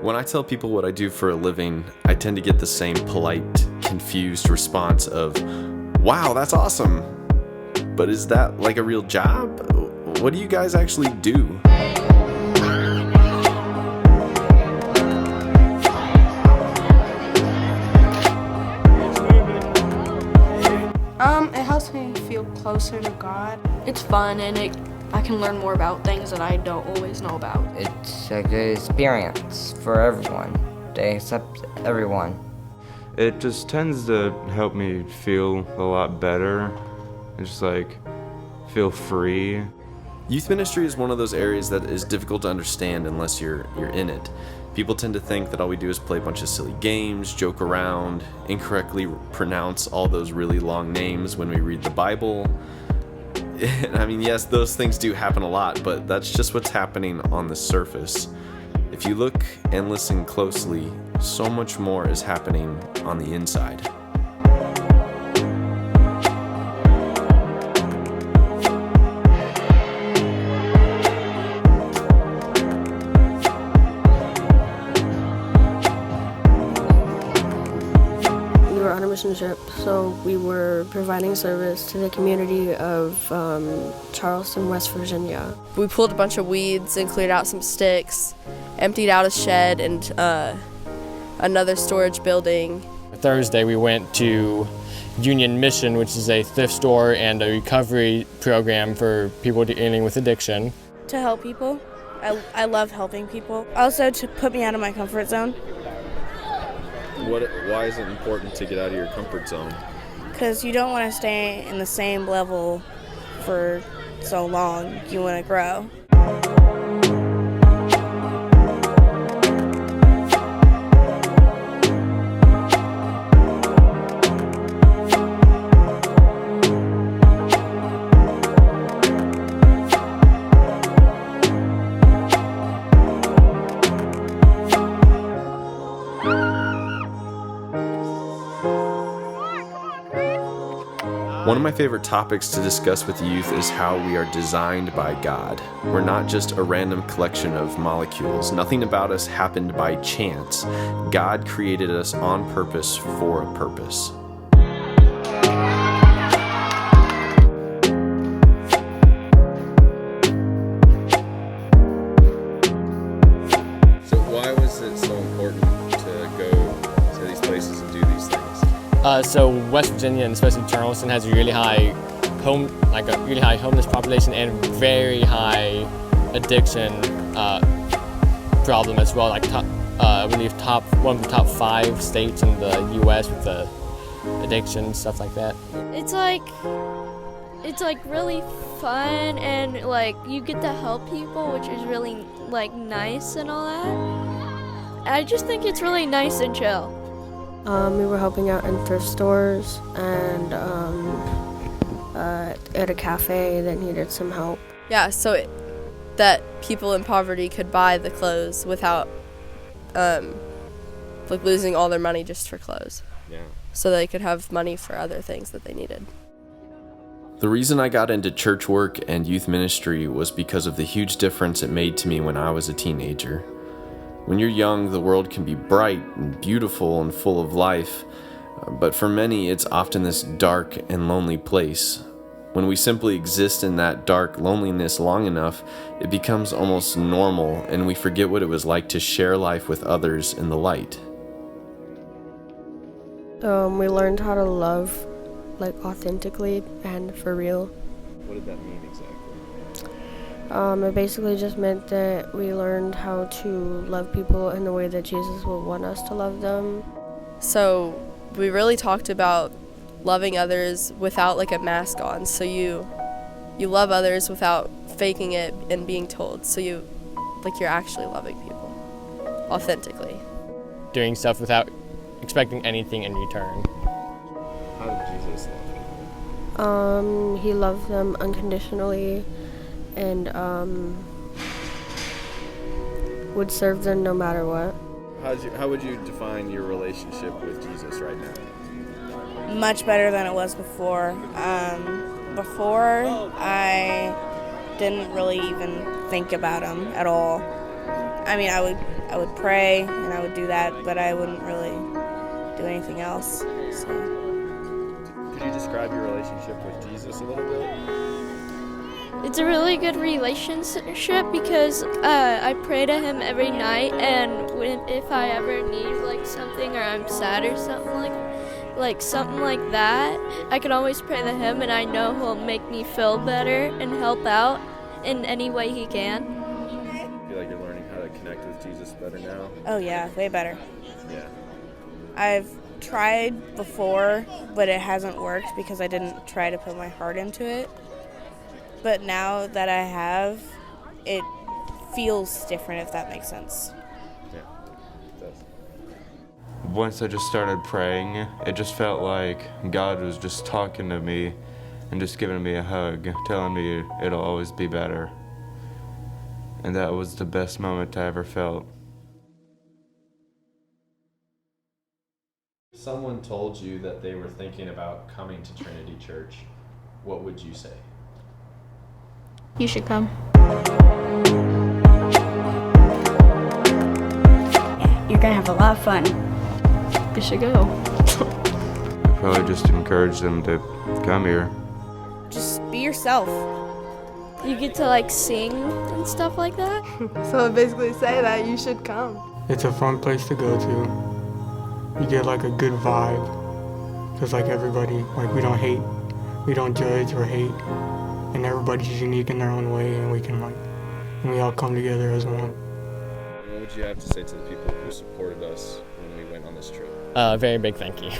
When I tell people what I do for a living, I tend to get the same polite, confused response of, "Wow, that's awesome. But is that like a real job? What do you guys actually do?" It helps me feel closer to God. It's fun and I can learn more about things that I don't always know about. It's a good experience for everyone. They accept everyone. It just tends to help me feel a lot better and just feel free. Youth ministry is one of those areas that is difficult to understand unless you're in it. People tend to think that all we do is play a bunch of silly games, joke around, incorrectly pronounce all those really long names when we read the Bible. I mean, yes, those things do happen a lot, but that's just what's happening on the surface. If you look and listen closely, so much more is happening on the inside. We were on a mission trip, so we were providing service to the community of Charleston, West Virginia. We pulled a bunch of weeds and cleared out some sticks, emptied out a shed and another storage building. Thursday we went to Union Mission, which is a thrift store and a recovery program for people dealing with addiction. To help people. I love helping people. Also to put me out of my comfort zone. Why is it important to get out of your comfort zone? Because you don't want to stay in the same level for so long. You want to grow. One of my favorite topics to discuss with youth is how we are designed by God. We're not just a random collection of molecules. Nothing about us happened by chance. God created us on purpose for a purpose. So why was it so important to go to these places and do these things? So West Virginia and especially Charleston has a really high homeless population and very high addiction problem as well. I believe one of the top 5 states in the U.S. with the addiction, stuff like that. It's really fun and you get to help people, which is really nice and all that. I just think it's really nice and chill. We were helping out in thrift stores and at a cafe that needed some help. Yeah, so that people in poverty could buy the clothes without losing all their money just for clothes. Yeah. So they could have money for other things that they needed. The reason I got into church work and youth ministry was because of the huge difference it made to me when I was a teenager. When you're young, the world can be bright and beautiful and full of life, but for many, it's often this dark and lonely place. When we simply exist in that dark loneliness long enough, it becomes almost normal, and we forget what it was like to share life with others in the light. We learned how to love, authentically and for real. What did that mean exactly? It basically just meant that we learned how to love people in the way that Jesus would want us to love them. So we really talked about loving others without a mask on. So you love others without faking it and being told. So you're actually loving people authentically. Doing stuff without expecting anything in return. How did Jesus love people? He loved them unconditionally and would serve them no matter what. How would you define your relationship with Jesus right now? Much better than it was before. Before, I didn't really even think about him at all. I mean, I would pray and I would do that, but I wouldn't really do anything else. So. Could you describe your relationship with Jesus a little bit? It's a really good relationship because I pray to him every night, and if I ever need like something or I'm sad or something like something like that, I can always pray to him, and I know he'll make me feel better and help out in any way he can. I feel like you're learning how to connect with Jesus better now. Oh yeah, way better. Yeah. I've tried before, but it hasn't worked because I didn't try to put my heart into it. But now that I have, it feels different, if that makes sense. Yeah, it does. Once I just started praying, it just felt like God was just talking to me and just giving me a hug, telling me it'll always be better. And that was the best moment I ever felt. If someone told you that they were thinking about coming to Trinity Church, what would you say? You should come. You're gonna have a lot of fun. You should go. I probably just encourage them to come here. Just be yourself. You get to like sing and stuff like that. So basically say that you should come. It's a fun place to go to. You get like a good vibe. Because like everybody, like we don't hate, we don't judge or hate. And everybody's unique in their own way, and we all come together as one. What would you have to say to the people who supported us when we went on this trip? Very big thank you.